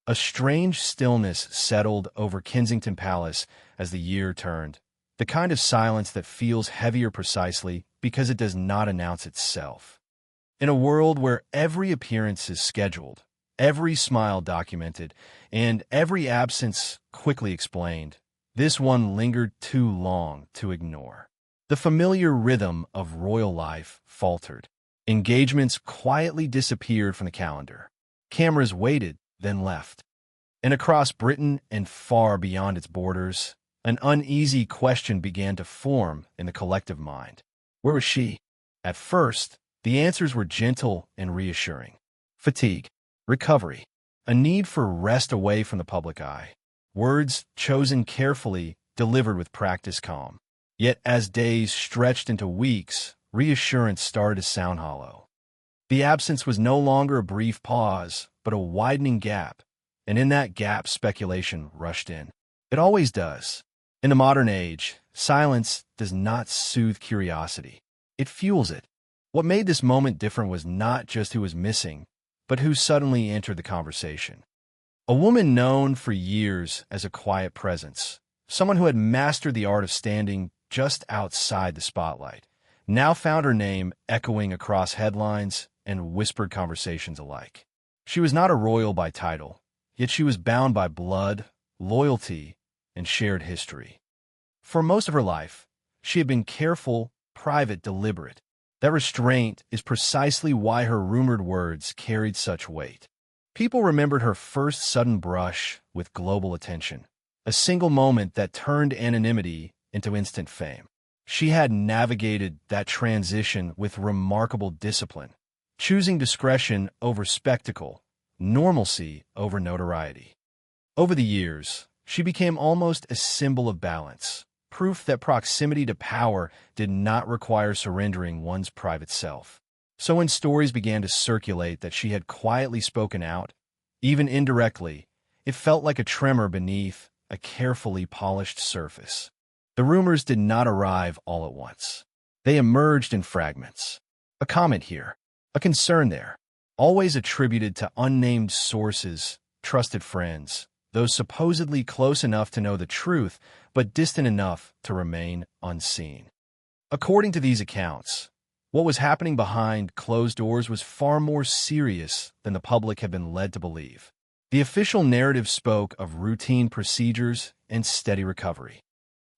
A strange stillness settled over Kensington Palace as the year turned, the kind of silence that feels heavier precisely because it does not announce itself. In a world where every appearance is scheduled, every smile documented, and every absence quickly explained, this one lingered too long to ignore. The familiar rhythm of royal life faltered. Engagements quietly disappeared from the calendar. Cameras waited, then left. And across Britain and far beyond its borders, an uneasy question began to form in the collective mind. Where was she? At first, the answers were gentle and reassuring. Fatigue, recovery, a need for rest away from the public eye. Words chosen carefully, delivered with practiced calm. Yet as days stretched into weeks, reassurance started to sound hollow. The absence was no longer a brief pause, but a widening gap, and in that gap speculation rushed in. It always does. In the modern age, silence does not soothe curiosity. It fuels it. What made this moment different was not just who was missing, but who suddenly entered the conversation. A woman known for years as a quiet presence, someone who had mastered the art of standing just outside the spotlight, now found her name echoing across headlines and whispered conversations alike. She was not a royal by title, yet she was bound by blood, loyalty, and shared history. For most of her life, she had been careful, private, deliberate. That restraint is precisely why her rumored words carried such weight. People remembered her first sudden brush with global attention, a single moment that turned anonymity into instant fame. She had navigated that transition with remarkable discipline, choosing discretion over spectacle, normalcy over notoriety. Over the years, she became almost a symbol of balance, proof that proximity to power did not require surrendering one's private self. So when stories began to circulate that she had quietly spoken out, even indirectly, it felt like a tremor beneath a carefully polished surface. The rumors did not arrive all at once. They emerged in fragments. A comment here, a concern there, always attributed to unnamed sources, trusted friends, those supposedly close enough to know the truth, but distant enough to remain unseen. According to these accounts, what was happening behind closed doors was far more serious than the public had been led to believe. The official narrative spoke of routine procedures and steady recovery.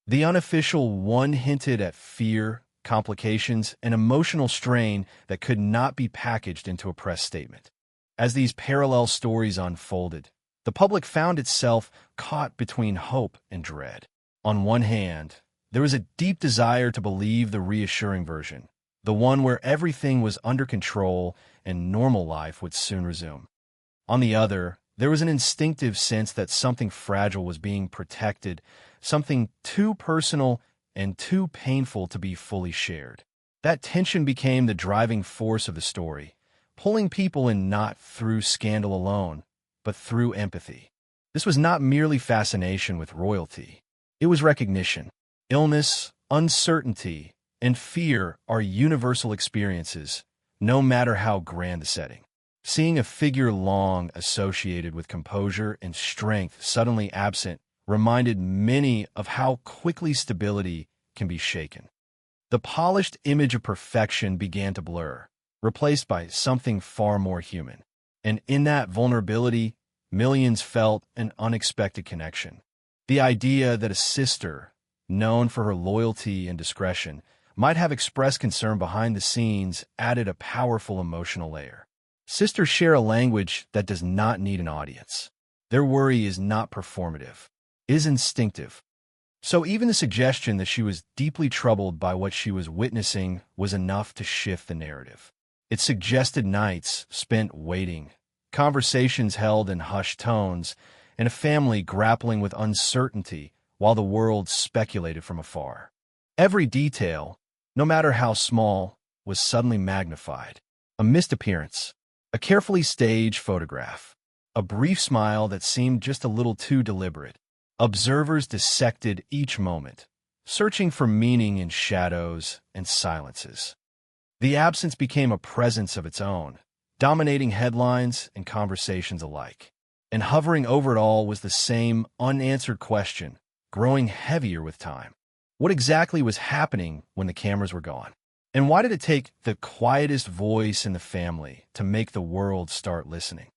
The unofficial one hinted at fear, complications, and emotional strain that could not be packaged into a press statement. As these parallel stories unfolded, the public found itself caught between hope and dread. On one hand, there was a deep desire to believe the reassuring version, the one where everything was under control and normal life would soon resume. On the other, there was an instinctive sense that something fragile was being protected, something too personal and too painful to be fully shared. That tension became the driving force of the story, pulling people in not through scandal alone, but through empathy. This was not merely fascination with royalty. It was recognition. Illness, uncertainty, and fear are universal experiences, no matter how grand the setting. Seeing a figure long associated with composure and strength suddenly absent reminded many of how quickly stability can be shaken. The polished image of perfection began to blur, replaced by something far more human. And in that vulnerability, millions felt an unexpected connection. The idea that a sister, known for her loyalty and discretion, might have expressed concern behind the scenes added a powerful emotional layer. Sisters share a language that does not need an audience. Their worry is not performative, it is instinctive. So even the suggestion that she was deeply troubled by what she was witnessing was enough to shift the narrative. It suggested nights spent waiting, conversations held in hushed tones, and a family grappling with uncertainty while the world speculated from afar. Every detail, no matter how small, was suddenly magnified. A missed appearance, a carefully staged photograph, a brief smile that seemed just a little too deliberate. Observers dissected each moment, searching for meaning in shadows and silences. The absence became a presence of its own, dominating headlines and conversations alike. and hovering over it all was the same unanswered question, growing heavier with time. What exactly was happening when the cameras were gone? And why did it take the quietest voice in the family to make the world start listening?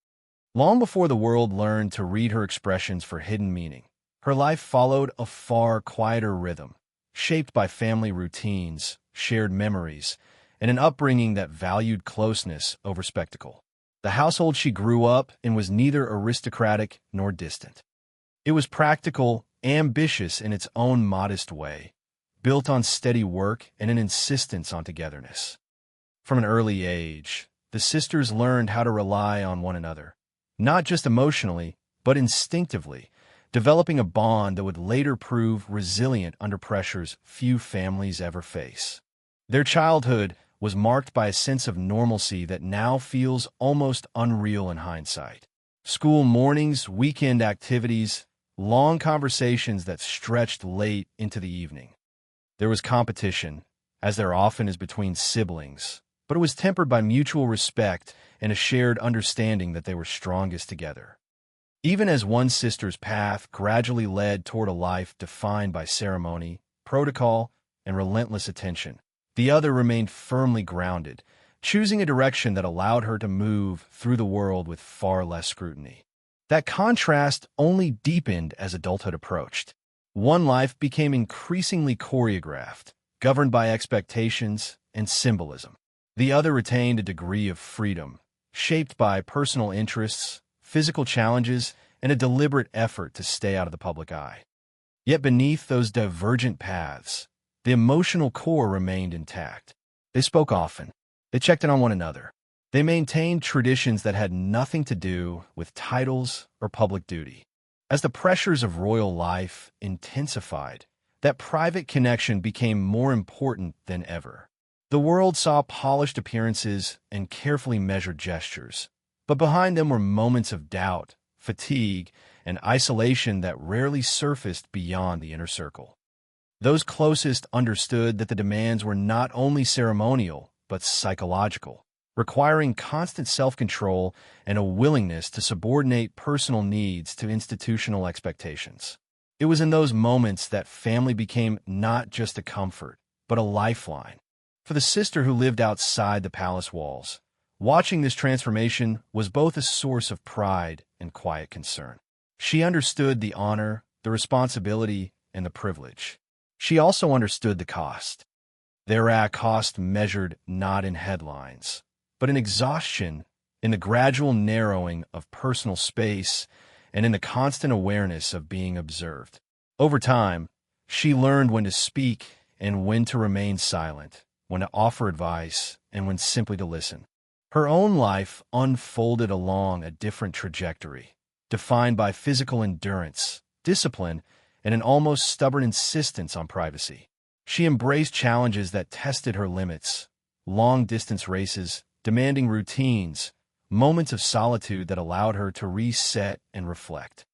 Long before the world learned to read her expressions for hidden meaning, her life followed a far quieter rhythm, shaped by family routines, shared memories, and an upbringing that valued closeness over spectacle. The household she grew up in was neither aristocratic nor distant. It was practical, ambitious in its own modest way, built on steady work and an insistence on togetherness. From an early age, the sisters learned how to rely on one another, not just emotionally, but instinctively, developing a bond that would later prove resilient under pressures few families ever face. Their childhood was marked by a sense of normalcy that now feels almost unreal in hindsight. School mornings, weekend activities, long conversations that stretched late into the evening. There was competition, as there often is between siblings, but it was tempered by mutual respect and a shared understanding that they were strongest together. Even as one sister's path gradually led toward a life defined by ceremony, protocol, and relentless attention, the other remained firmly grounded, choosing a direction that allowed her to move through the world with far less scrutiny. That contrast only deepened as adulthood approached. One life became increasingly choreographed, governed by expectations and symbolism. The other retained a degree of freedom, shaped by personal interests, physical challenges, and a deliberate effort to stay out of the public eye. Yet beneath those divergent paths, the emotional core remained intact. They spoke often. They checked in on one another. They maintained traditions that had nothing to do with titles or public duty. As the pressures of royal life intensified, that private connection became more important than ever. The world saw polished appearances and carefully measured gestures, but behind them were moments of doubt, fatigue, and isolation that rarely surfaced beyond the inner circle. Those closest understood that the demands were not only ceremonial, but psychological, requiring constant self-control and a willingness to subordinate personal needs to institutional expectations. It was in those moments that family became not just a comfort, but a lifeline. For the sister who lived outside the palace walls, watching this transformation was both a source of pride and quiet concern. She understood the honor, the responsibility, and the privilege. She also understood the cost. There a cost measured not in headlines, but in exhaustion, in the gradual narrowing of personal space, and in the constant awareness of being observed. Over time, she learned when to speak and when to remain silent, when to offer advice and when simply to listen. Her own life unfolded along a different trajectory, defined by physical endurance, discipline, and an almost stubborn insistence on privacy. She embraced challenges that tested her limits, long-distance races, demanding routines, moments of solitude that allowed her to reset and reflect.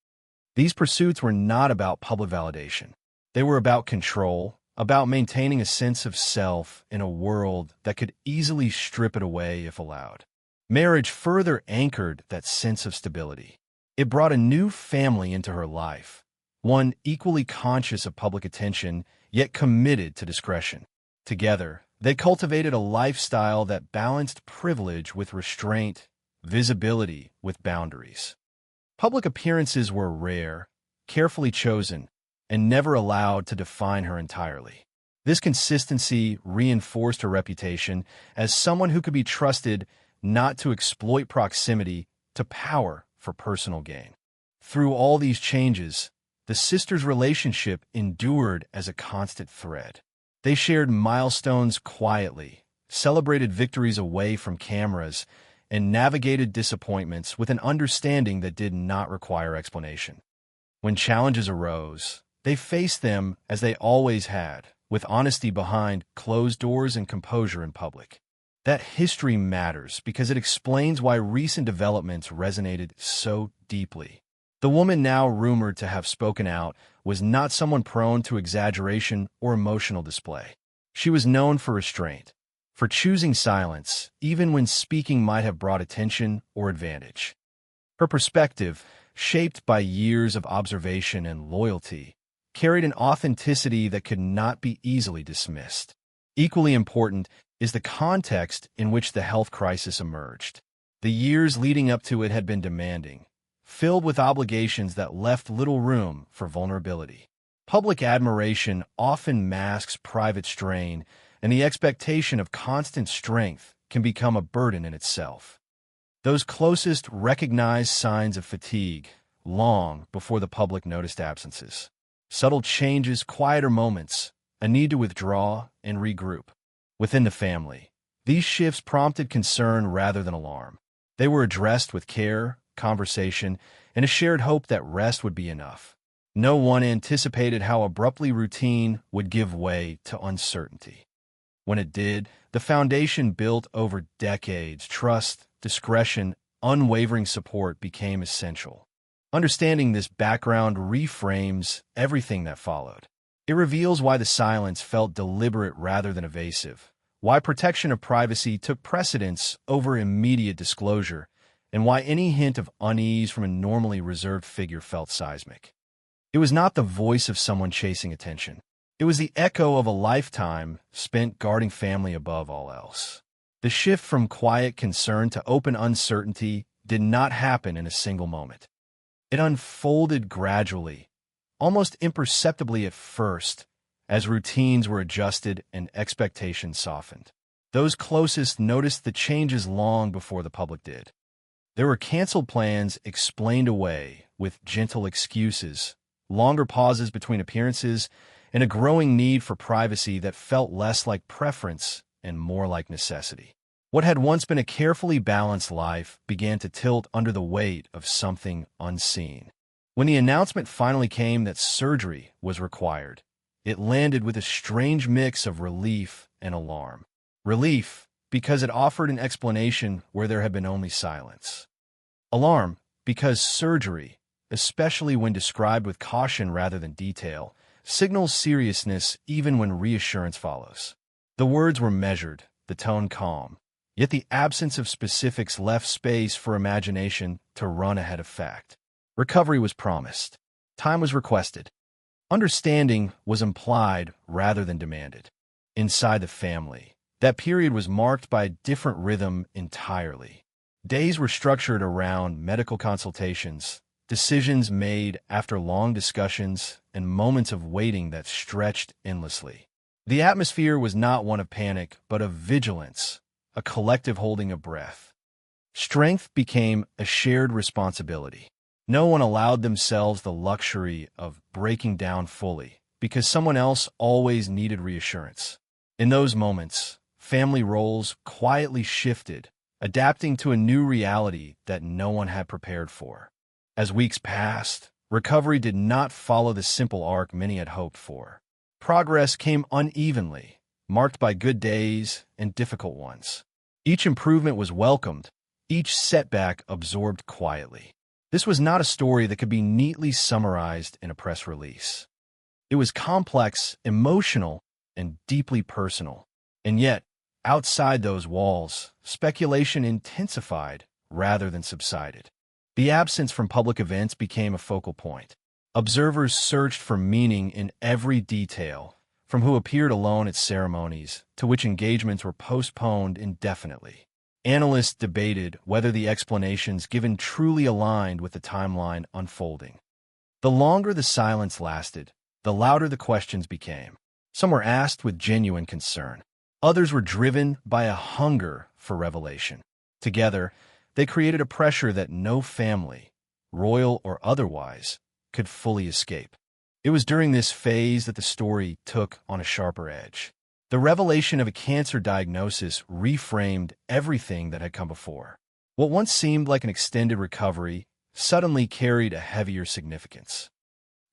These pursuits were not about public validation. They were about control, about maintaining a sense of self in a world that could easily strip it away if allowed. Marriage further anchored that sense of stability. It brought a new family into her life, one equally conscious of public attention, yet committed to discretion. Together, they cultivated a lifestyle that balanced privilege with restraint, visibility with boundaries. Public appearances were rare, carefully chosen, and never allowed to define her entirely. This consistency reinforced her reputation as someone who could be trusted not to exploit proximity to power for personal gain. Through all these changes, the sisters' relationship endured as a constant thread. They shared milestones quietly, celebrated victories away from cameras, and navigated disappointments with an understanding that did not require explanation. When challenges arose, they faced them as they always had, with honesty behind closed doors and composure in public. That history matters because it explains why recent developments resonated so deeply. The woman now rumored to have spoken out was not someone prone to exaggeration or emotional display. She was known for restraint, for choosing silence, even when speaking might have brought attention or advantage. Her perspective, shaped by years of observation and loyalty, carried an authenticity that could not be easily dismissed. Equally important is the context in which the health crisis emerged. The years leading up to it had been demanding, filled with obligations that left little room for vulnerability. Public admiration often masks private strain, and the expectation of constant strength can become a burden in itself. Those closest recognized signs of fatigue long before the public noticed absences. Subtle changes, quieter moments, a need to withdraw and regroup. Within the family, these shifts prompted concern rather than alarm. They were addressed with care, conversation, and a shared hope that rest would be enough. No one anticipated how abruptly routine would give way to uncertainty. When it did, the foundation built over decades, trust, discretion, unwavering support became essential. Understanding this background reframes everything that followed. It reveals why the silence felt deliberate rather than evasive, why protection of privacy took precedence over immediate disclosure, and why any hint of unease from a normally reserved figure felt seismic. It was not the voice of someone chasing attention. It was the echo of a lifetime spent guarding family above all else. The shift from quiet concern to open uncertainty did not happen in a single moment. It unfolded gradually, almost imperceptibly at first, as routines were adjusted and expectations softened. Those closest noticed the changes long before the public did. There were canceled plans explained away with gentle excuses, longer pauses between appearances, and a growing need for privacy that felt less like preference and more like necessity. What had once been a carefully balanced life began to tilt under the weight of something unseen. When the announcement finally came that surgery was required, it landed with a strange mix of relief and alarm. Relief, because it offered an explanation where there had been only silence. Alarm, because surgery, especially when described with caution rather than detail, signals seriousness even when reassurance follows. The words were measured, the tone calm, yet the absence of specifics left space for imagination to run ahead of fact. Recovery was promised. Time was requested. Understanding was implied rather than demanded. Inside the family, that period was marked by a different rhythm entirely. Days were structured around medical consultations, decisions made after long discussions, and moments of waiting that stretched endlessly. The atmosphere was not one of panic, but of vigilance, a collective holding of breath. Strength became a shared responsibility. No one allowed themselves the luxury of breaking down fully, because someone else always needed reassurance. In those moments, family roles quietly shifted, adapting to a new reality that no one had prepared for. As weeks passed, recovery did not follow the simple arc many had hoped for. Progress came unevenly, marked by good days and difficult ones. Each improvement was welcomed, each setback absorbed quietly. This was not a story that could be neatly summarized in a press release. It was complex, emotional, and deeply personal. And yet, outside those walls, speculation intensified rather than subsided. The absence from public events became a focal point. Observers searched for meaning in every detail, from who appeared alone at ceremonies to which engagements were postponed indefinitely. Analysts debated whether the explanations given truly aligned with the timeline unfolding. The longer the silence lasted, the louder the questions became. Some were asked with genuine concern. Others were driven by a hunger for revelation. Together, they created a pressure that no family, royal or otherwise, could fully escape. It was during this phase that the story took on a sharper edge. The revelation of a cancer diagnosis reframed everything that had come before. What once seemed like an extended recovery suddenly carried a heavier significance.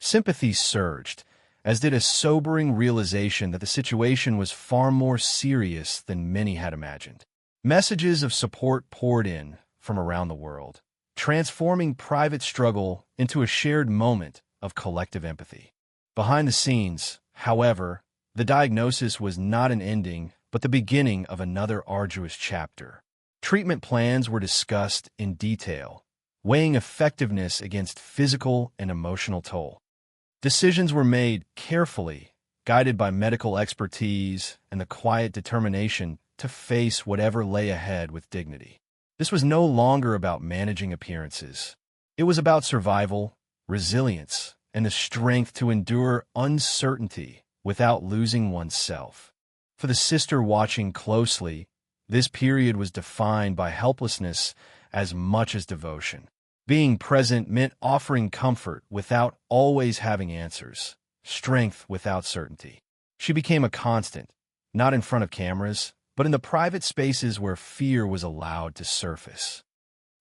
Sympathy surged, as did a sobering realization that the situation was far more serious than many had imagined. Messages of support poured in from around the world, transforming private struggle into a shared moment of collective empathy. Behind the scenes, however, the diagnosis was not an ending, but the beginning of another arduous chapter. Treatment plans were discussed in detail, weighing effectiveness against physical and emotional toll. Decisions were made carefully, guided by medical expertise and the quiet determination to face whatever lay ahead with dignity. This was no longer about managing appearances. It was about survival, resilience, and the strength to endure uncertainty without losing oneself. For the sister watching closely, this period was defined by helplessness as much as devotion. Being present meant offering comfort without always having answers, strength without certainty. She became a constant, not in front of cameras, but in the private spaces where fear was allowed to surface.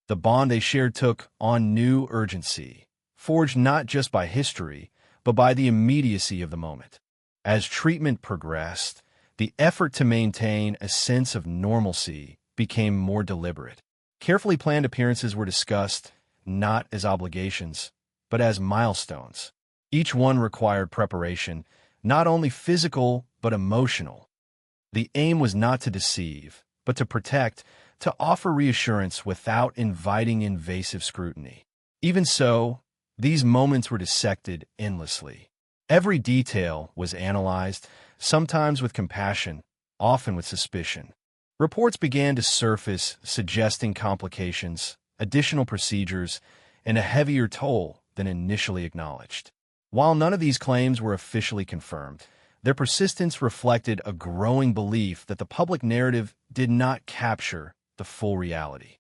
The bond they shared took on new urgency, forged not just by history, but by the immediacy of the moment. As treatment progressed, the effort to maintain a sense of normalcy became more deliberate. Carefully planned appearances were discussed, not as obligations, but as milestones. Each one required preparation, not only physical, but emotional. The aim was not to deceive, but to protect, to offer reassurance without inviting invasive scrutiny. Even so, these moments were dissected endlessly. Every detail was analyzed, sometimes with compassion, often with suspicion. Reports began to surface suggesting complications, additional procedures, and a heavier toll than initially acknowledged. While none of these claims were officially confirmed, their persistence reflected a growing belief that the public narrative did not capture the full reality.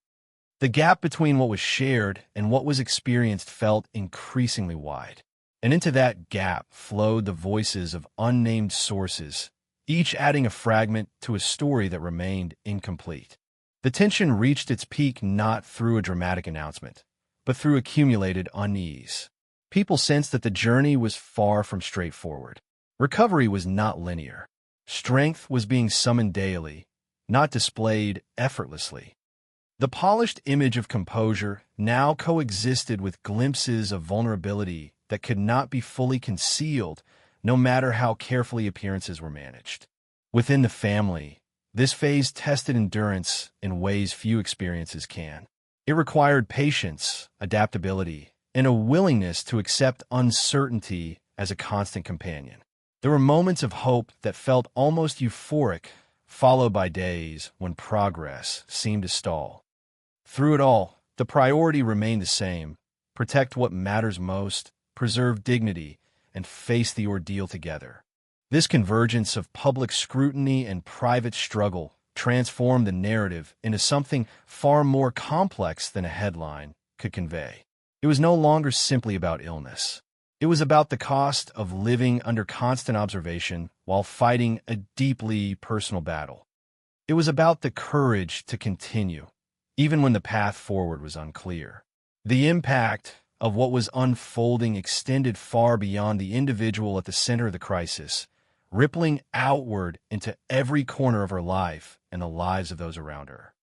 The gap between what was shared and what was experienced felt increasingly wide. And into that gap flowed the voices of unnamed sources, each adding a fragment to a story that remained incomplete. The tension reached its peak not through a dramatic announcement, but through accumulated unease. People sensed that the journey was far from straightforward. Recovery was not linear. Strength was being summoned daily, not displayed effortlessly. The polished image of composure now coexisted with glimpses of vulnerability that could not be fully concealed, no matter how carefully appearances were managed. Within the family, this phase tested endurance in ways few experiences can. It required patience, adaptability, and a willingness to accept uncertainty as a constant companion. There were moments of hope that felt almost euphoric, followed by days when progress seemed to stall. Through it all, the priority remained the same: protect what matters most, preserve dignity, and face the ordeal together. This convergence of public scrutiny and private struggle transformed the narrative into something far more complex than a headline could convey. It was no longer simply about illness. It was about the cost of living under constant observation while fighting a deeply personal battle. It was about the courage to continue, even when the path forward was unclear. The impact of what was unfolding extended far beyond the individual at the center of the crisis, rippling outward into every corner of her life and the lives of those around her.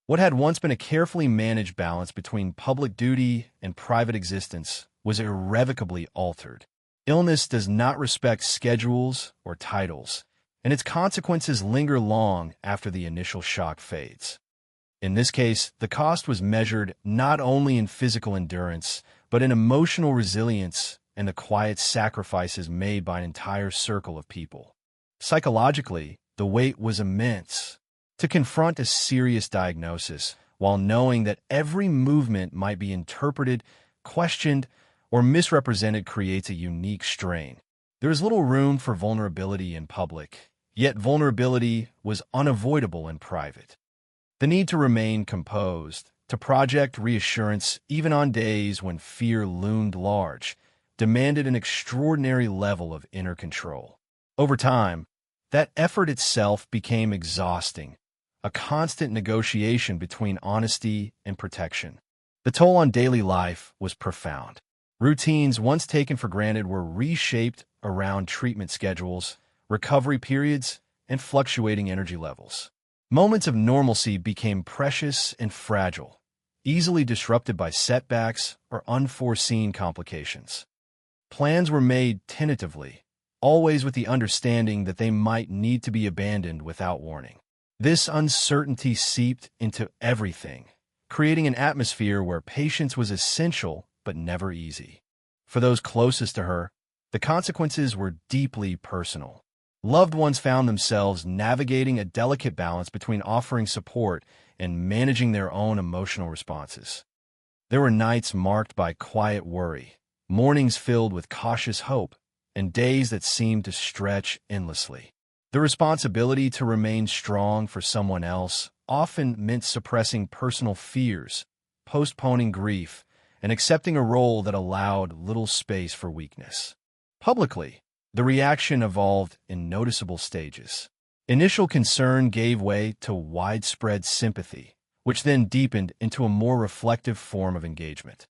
What had once been a carefully managed balance between public duty and private existence was irrevocably altered. Illness does not respect schedules or titles, and its consequences linger long after the initial shock fades. In this case, the cost was measured not only in physical endurance, but in emotional resilience and the quiet sacrifices made by an entire circle of people. Psychologically, the weight was immense. To confront a serious diagnosis while knowing that every movement might be interpreted, questioned, or misrepresented creates a unique strain. There is little room for vulnerability in public, yet vulnerability was unavoidable in private. The need to remain composed, to project reassurance even on days when fear loomed large, demanded an extraordinary level of inner control. Over time, that effort itself became exhausting, a constant negotiation between honesty and protection. The toll on daily life was profound. Routines once taken for granted were reshaped around treatment schedules, recovery periods, and fluctuating energy levels. Moments of normalcy became precious and fragile, easily disrupted by setbacks or unforeseen complications. Plans were made tentatively, always with the understanding that they might need to be abandoned without warning. This uncertainty seeped into everything, creating an atmosphere where patience was essential but never easy. For those closest to her, the consequences were deeply personal. Loved ones found themselves navigating a delicate balance between offering support and managing their own emotional responses. There were nights marked by quiet worry, mornings filled with cautious hope, and days that seemed to stretch endlessly. The responsibility to remain strong for someone else often meant suppressing personal fears, postponing grief, and accepting a role that allowed little space for weakness. Publicly, the reaction evolved in noticeable stages. Initial concern gave way to widespread sympathy, which then deepened into a more reflective form of engagement.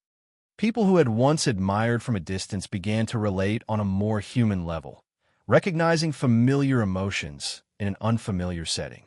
People who had once admired from a distance began to relate on a more human level, recognizing familiar emotions in an unfamiliar setting.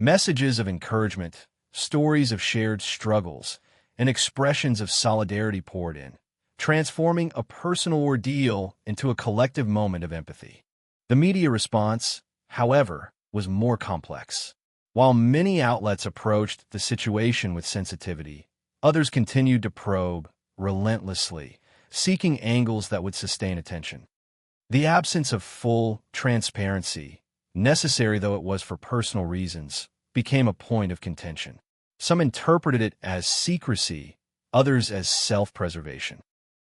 Messages of encouragement, stories of shared struggles, and expressions of solidarity poured in, transforming a personal ordeal into a collective moment of empathy. The media response, however, was more complex. While many outlets approached the situation with sensitivity, others continued to probe relentlessly, seeking angles that would sustain attention. The absence of full transparency, necessary though it was for personal reasons, became a point of contention. Some interpreted it as secrecy, others as self-preservation.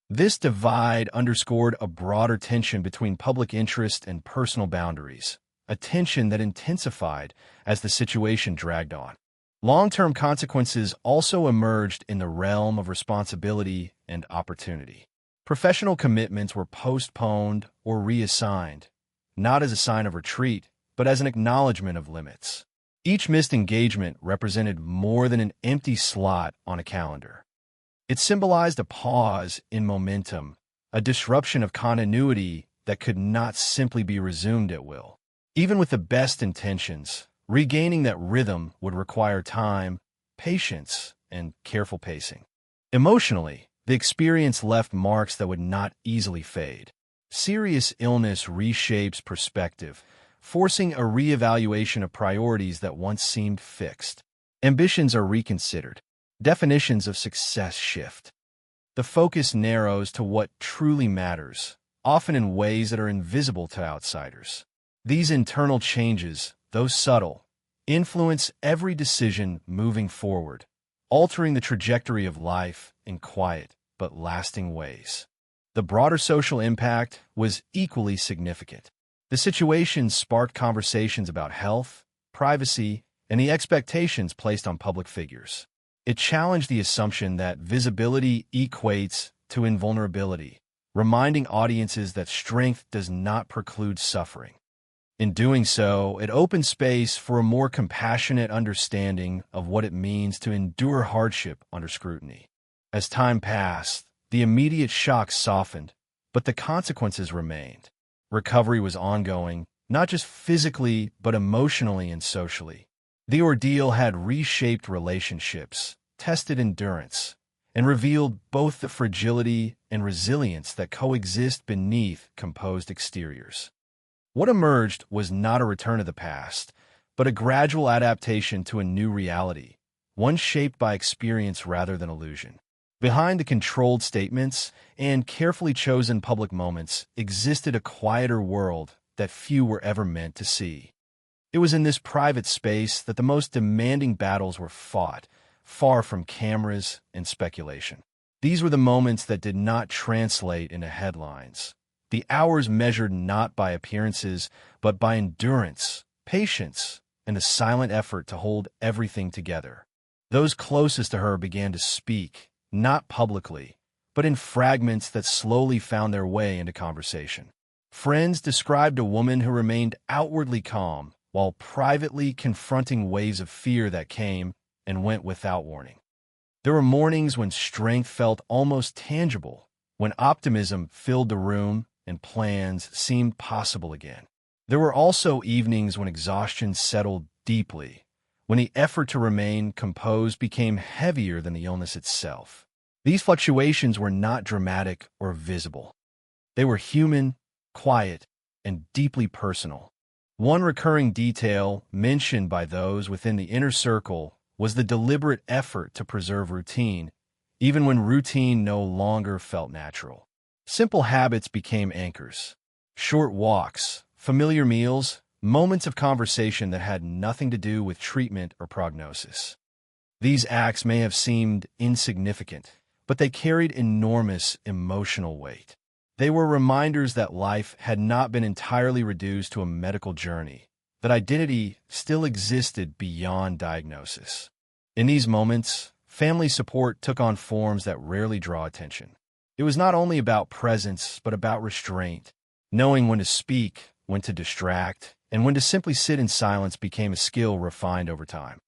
This divide underscored a broader tension between public interest and personal boundaries, a tension that intensified as the situation dragged on. Long-term consequences also emerged in the realm of responsibility and opportunity. Professional commitments were postponed or reassigned, not as a sign of retreat, but as an acknowledgement of limits. Each missed engagement represented more than an empty slot on a calendar. It symbolized a pause in momentum, a disruption of continuity that could not simply be resumed at will. Even with the best intentions, regaining that rhythm would require time, patience, and careful pacing. Emotionally, the experience left marks that would not easily fade. Serious illness reshapes perspective, forcing a reevaluation of priorities that once seemed fixed. Ambitions are reconsidered. Definitions of success shift. The focus narrows to what truly matters, often in ways that are invisible to outsiders. These internal changes, though subtle, influence every decision moving forward, altering the trajectory of life in quiet but lasting ways. The broader social impact was equally significant. The situation sparked conversations about health, privacy, and the expectations placed on public figures. It challenged the assumption that visibility equates to invulnerability, reminding audiences that strength does not preclude suffering. In doing so, it opened space for a more compassionate understanding of what it means to endure hardship under scrutiny. As time passed, the immediate shock softened, but the consequences remained. Recovery was ongoing, not just physically, but emotionally and socially. The ordeal had reshaped relationships, tested endurance, and revealed both the fragility and resilience that coexist beneath composed exteriors. What emerged was not a return to the past, but a gradual adaptation to a new reality, one shaped by experience rather than illusion. Behind the controlled statements and carefully chosen public moments existed a quieter world that few were ever meant to see. It was in this private space that the most demanding battles were fought, far from cameras and speculation. These were the moments that did not translate into headlines. The hours measured not by appearances, but by endurance, patience, and a silent effort to hold everything together. Those closest to her began to speak, not publicly, but in fragments that slowly found their way into conversation. Friends described a woman who remained outwardly calm, while privately confronting waves of fear that came and went without warning. There were mornings when strength felt almost tangible, when optimism filled the room and plans seemed possible again. There were also evenings when exhaustion settled deeply, when the effort to remain composed became heavier than the illness itself. These fluctuations were not dramatic or visible. They were human, quiet, and deeply personal. One recurring detail mentioned by those within the inner circle was the deliberate effort to preserve routine, even when routine no longer felt natural. Simple habits became anchors. Short walks, familiar meals, moments of conversation that had nothing to do with treatment or prognosis. These acts may have seemed insignificant, but they carried enormous emotional weight. They were reminders that life had not been entirely reduced to a medical journey, that identity still existed beyond diagnosis. In these moments, family support took on forms that rarely draw attention. It was not only about presence, but about restraint. Knowing when to speak, when to distract, and when to simply sit in silence became a skill refined over time.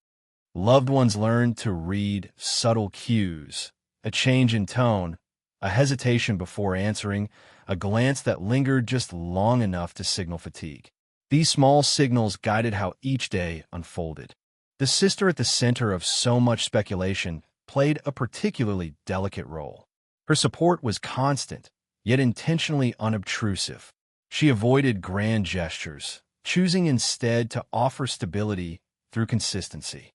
Loved ones learned to read subtle cues, a change in tone, a hesitation before answering, a glance that lingered just long enough to signal fatigue. These small signals guided how each day unfolded. The sister at the center of so much speculation played a particularly delicate role. Her support was constant, yet intentionally unobtrusive. She avoided grand gestures, choosing instead to offer stability through consistency.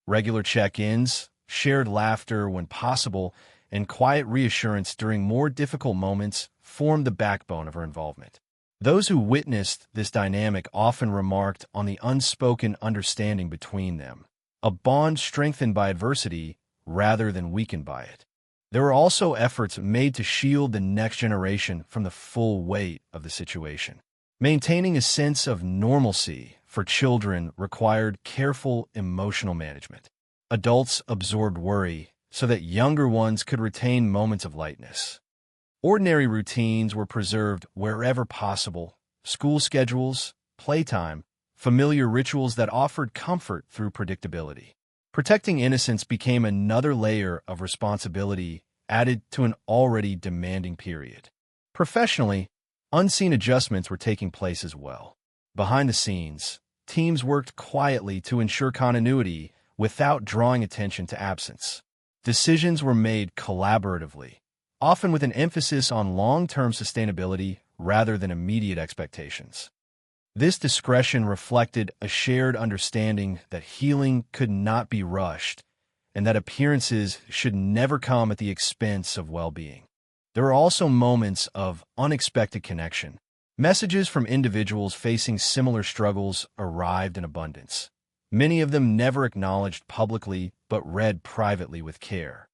Regular check-ins, shared laughter when possible, and quiet reassurance during more difficult moments formed the backbone of her involvement. Those who witnessed this dynamic often remarked on the unspoken understanding between them, a bond strengthened by adversity rather than weakened by it. There were also efforts made to shield the next generation from the full weight of the situation. Maintaining a sense of normalcy for children required careful emotional management. Adults absorbed worry so that younger ones could retain moments of lightness. Ordinary routines were preserved wherever possible: school schedules, playtime, familiar rituals that offered comfort through predictability. Protecting innocence became another layer of responsibility added to an already demanding period. Professionally, unseen adjustments were taking place as well. Behind the scenes, teams worked quietly to ensure continuity without drawing attention to absence. Decisions were made collaboratively, often with an emphasis on long-term sustainability rather than immediate expectations. This discretion reflected a shared understanding that healing could not be rushed and that appearances should never come at the expense of well-being. There were also moments of unexpected connection. Messages from individuals facing similar struggles arrived in abundance. Many of them never acknowledged publicly but read privately with care.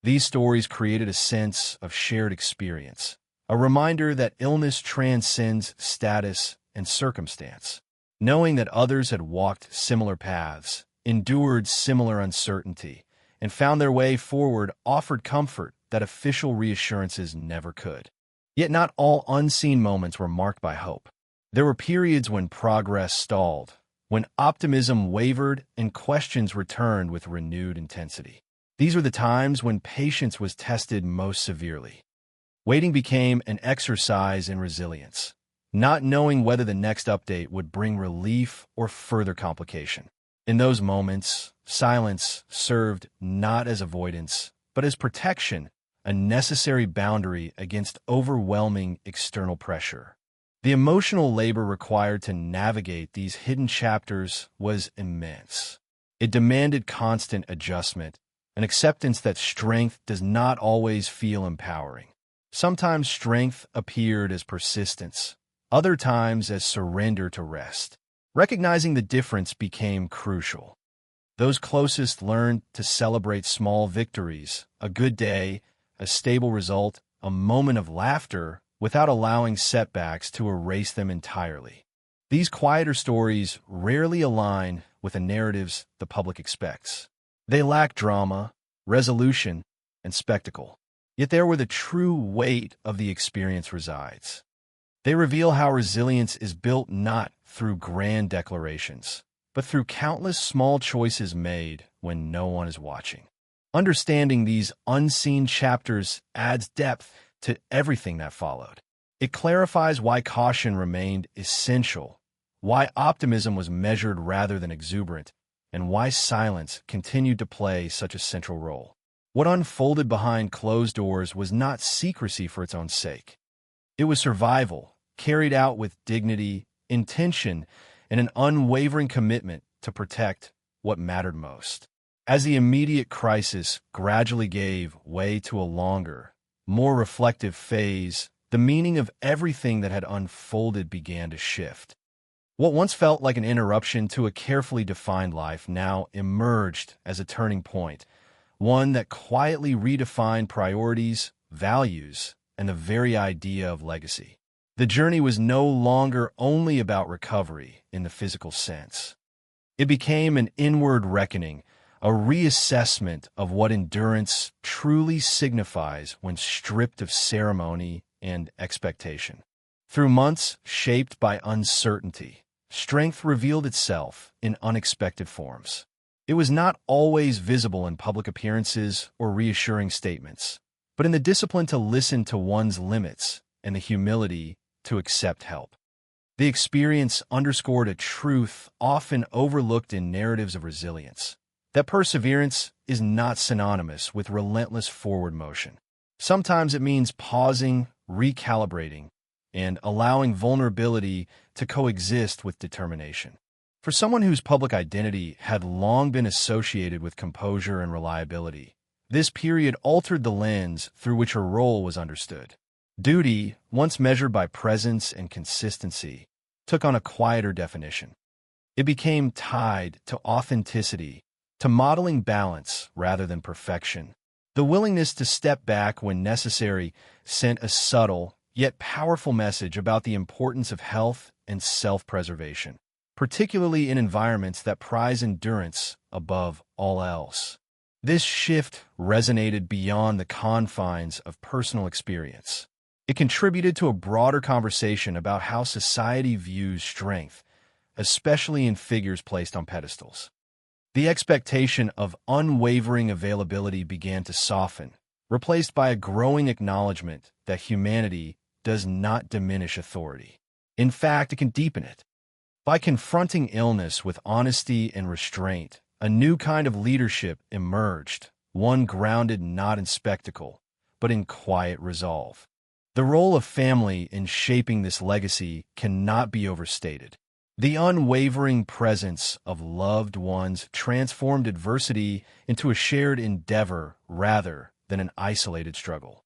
These stories created a sense of shared experience, a reminder that illness transcends status and circumstance. Knowing that others had walked similar paths, endured similar uncertainty, and found their way forward offered comfort that official reassurances never could. Yet not all unseen moments were marked by hope. There were periods when progress stalled, when optimism wavered and questions returned with renewed intensity. These were the times when patience was tested most severely. Waiting became an exercise in resilience, not knowing whether the next update would bring relief or further complication. In those moments, silence served not as avoidance, but as protection, a necessary boundary against overwhelming external pressure. The emotional labor required to navigate these hidden chapters was immense. It demanded constant adjustment, an acceptance that strength does not always feel empowering. Sometimes strength appeared as persistence, other times as surrender to rest. Recognizing the difference became crucial. Those closest learned to celebrate small victories, a good day, a stable result, a moment of laughter, without allowing setbacks to erase them entirely. These quieter stories rarely align with the narratives the public expects. They lack drama, resolution, and spectacle. Yet there where the true weight of the experience resides. They reveal how resilience is built not through grand declarations, but through countless small choices made when no one is watching. Understanding these unseen chapters adds depth to everything that followed. It clarifies why caution remained essential, why optimism was measured rather than exuberant, and why silence continued to play such a central role. What unfolded behind closed doors was not secrecy for its own sake. It was survival, carried out with dignity, intention, and an unwavering commitment to protect what mattered most. As the immediate crisis gradually gave way to a longer, more reflective phase, the meaning of everything that had unfolded began to shift. What once felt like an interruption to a carefully defined life now emerged as a turning point, one that quietly redefined priorities, values, and the very idea of legacy. The journey was no longer only about recovery in the physical sense. It became an inward reckoning, a reassessment of what endurance truly signifies when stripped of ceremony and expectation. Through months shaped by uncertainty, strength revealed itself in unexpected forms. It was not always visible in public appearances or reassuring statements, but in the discipline to listen to one's limits and the humility to accept help. The experience underscored a truth often overlooked in narratives of resilience, that perseverance is not synonymous with relentless forward motion. Sometimes it means pausing, recalibrating, and allowing vulnerability to coexist with determination. For someone whose public identity had long been associated with composure and reliability, this period altered the lens through which her role was understood. Duty, once measured by presence and consistency, took on a quieter definition. It became tied to authenticity, to modeling balance rather than perfection. The willingness to step back when necessary sent a subtle, yet powerful message about the importance of health and self-preservation, particularly in environments that prize endurance above all else. This shift resonated beyond the confines of personal experience. It contributed to a broader conversation about how society views strength, especially in figures placed on pedestals. The expectation of unwavering availability began to soften, replaced by a growing acknowledgement that humanity does not diminish authority. In fact, it can deepen it. By confronting illness with honesty and restraint, a new kind of leadership emerged, one grounded not in spectacle, but in quiet resolve. The role of family in shaping this legacy cannot be overstated. The unwavering presence of loved ones transformed adversity into a shared endeavor rather than an isolated struggle.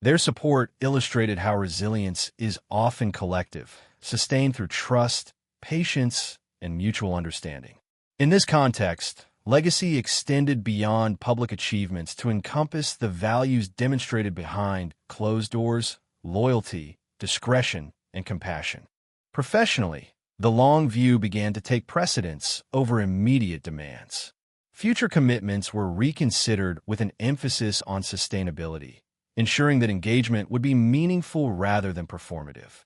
Their support illustrated how resilience is often collective, sustained through trust, patience, and mutual understanding. In this context, legacy extended beyond public achievements to encompass the values demonstrated behind closed doors, loyalty, discretion, and compassion. Professionally, the long view began to take precedence over immediate demands. Future commitments were reconsidered with an emphasis on sustainability, ensuring that engagement would be meaningful rather than performative.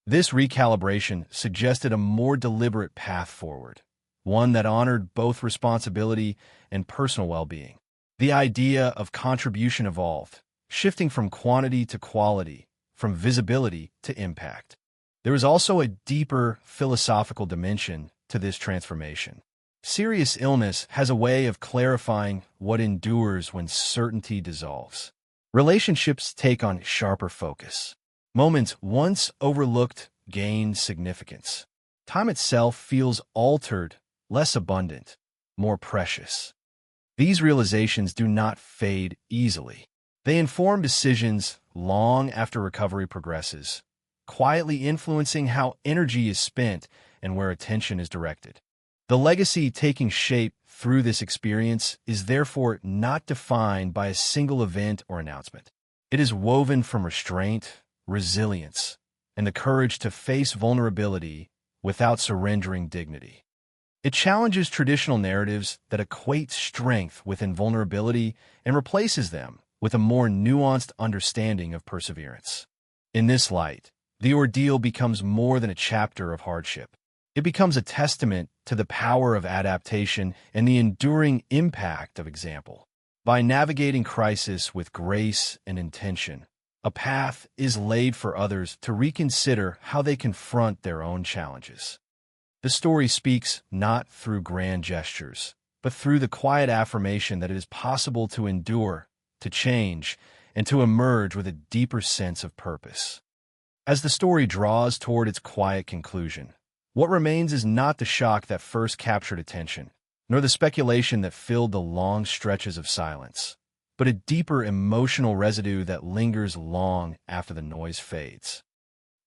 This recalibration suggested a more deliberate path forward, one that honored both responsibility and personal well-being. The idea of contribution evolved, shifting from quantity to quality, from visibility to impact. There was also a deeper philosophical dimension to this transformation. Serious illness has a way of clarifying what endures when certainty dissolves. Relationships take on sharper focus. Moments once overlooked gain significance. Time itself feels altered, less abundant, more precious. These realizations do not fade easily. They inform decisions long after recovery progresses, quietly influencing how energy is spent and where attention is directed. The legacy taking shape through this experience is therefore not defined by a single event or announcement. It is woven from restraint, resilience, and the courage to face vulnerability without surrendering dignity. It challenges traditional narratives that equate strength with invulnerability and replaces them with a more nuanced understanding of perseverance. In this light, the ordeal becomes more than a chapter of hardship. It becomes a testament to the power of adaptation and the enduring impact of example. By navigating crisis with grace and intention, a path is laid for others to reconsider how they confront their own challenges. The story speaks not through grand gestures, but through the quiet affirmation that it is possible to endure, to change, and to emerge with a deeper sense of purpose. As the story draws toward its quiet conclusion, what remains is not the shock that first captured attention, nor the speculation that filled the long stretches of silence, but a deeper emotional residue that lingers long after the noise fades.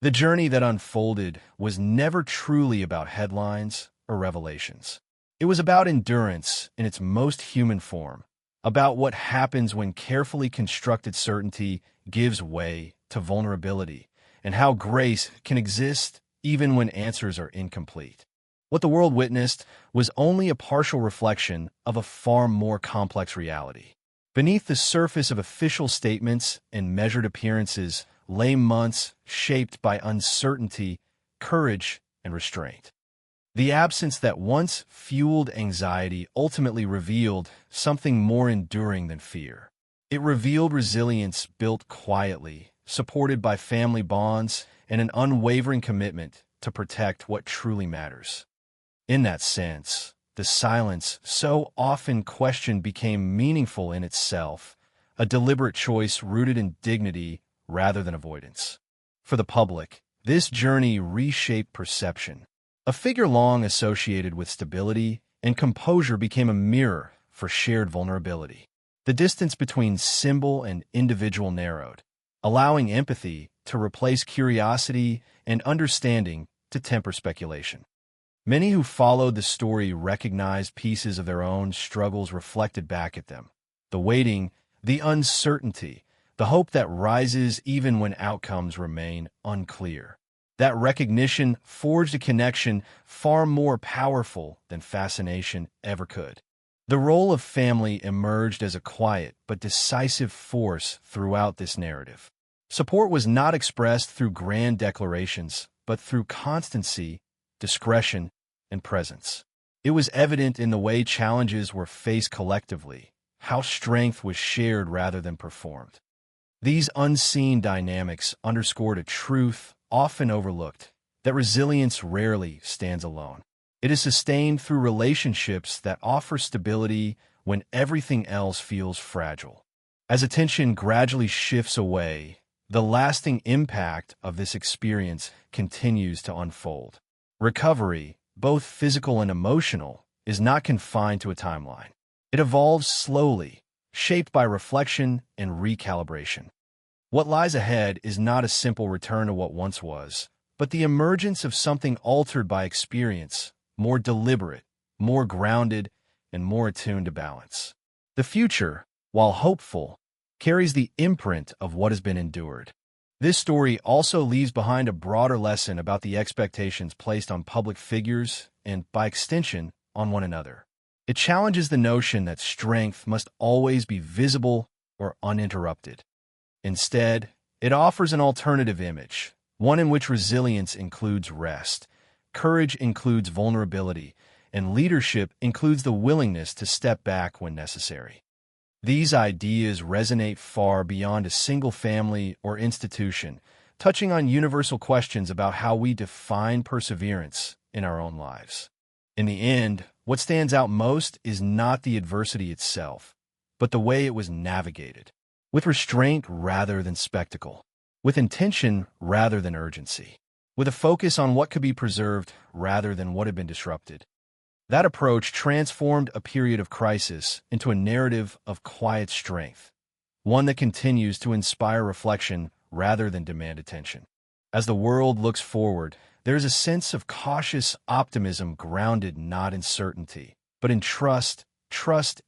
The journey that unfolded was never truly about headlines or revelations. It was about endurance in its most human form, about what happens when carefully constructed certainty gives way to vulnerability, and how grace can exist even when answers are incomplete. What the world witnessed was only a partial reflection of a far more complex reality. Beneath the surface of official statements and measured appearances lay months shaped by uncertainty, courage, and restraint. The absence that once fueled anxiety ultimately revealed something more enduring than fear. It revealed resilience built quietly, supported by family bonds and an unwavering commitment to protect what truly matters. In that sense, the silence so often questioned became meaningful in itself, a deliberate choice rooted in dignity rather than avoidance. For the public, this journey reshaped perception. A figure long associated with stability and composure became a mirror for shared vulnerability. The distance between symbol and individual narrowed, allowing empathy to replace curiosity and understanding to temper speculation. Many who followed the story recognized pieces of their own struggles reflected back at them. The waiting, the uncertainty, the hope that rises even when outcomes remain unclear. That recognition forged a connection far more powerful than fascination ever could. The role of family emerged as a quiet but decisive force throughout this narrative. Support was not expressed through grand declarations, but through constancy, discretion, and presence. It was evident in the way challenges were faced collectively, how strength was shared rather than performed. These unseen dynamics underscored a truth often overlooked, that resilience rarely stands alone. It is sustained through relationships that offer stability when everything else feels fragile. As attention gradually shifts away, the lasting impact of this experience continues to unfold. Recovery, both physical and emotional, is not confined to a timeline. It evolves slowly, shaped by reflection and recalibration. What lies ahead is not a simple return to what once was, but the emergence of something altered by experience, more deliberate, more grounded, and more attuned to balance. The future, while hopeful, carries the imprint of what has been endured. This story also leaves behind a broader lesson about the expectations placed on public figures and, by extension, on one another. It challenges the notion that strength must always be visible or uninterrupted. Instead, it offers an alternative image, one in which resilience includes rest, courage includes vulnerability, and leadership includes the willingness to step back when necessary. These ideas resonate far beyond a single family or institution, touching on universal questions about how we define perseverance in our own lives. In the end, what stands out most is not the adversity itself, but the way it was navigated, with restraint rather than spectacle, with intention rather than urgency, with a focus on what could be preserved rather than what had been disrupted. That approach transformed a period of crisis into a narrative of quiet strength, one that continues to inspire reflection rather than demand attention. As the world looks forward, there is a sense of cautious optimism grounded not in certainty, but in trust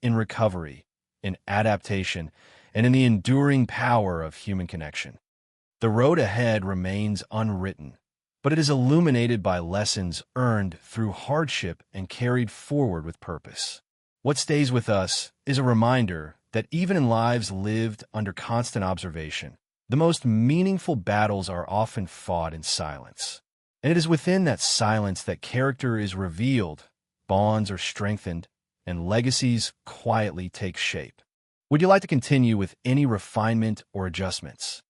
in recovery, in adaptation, and in the enduring power of human connection. The road ahead remains unwritten, but it is illuminated by lessons earned through hardship and carried forward with purpose. What stays with us is a reminder that even in lives lived under constant observation, the most meaningful battles are often fought in silence. And it is within that silence that character is revealed, bonds are strengthened, and legacies quietly take shape. Would you like to continue with any refinement or adjustments?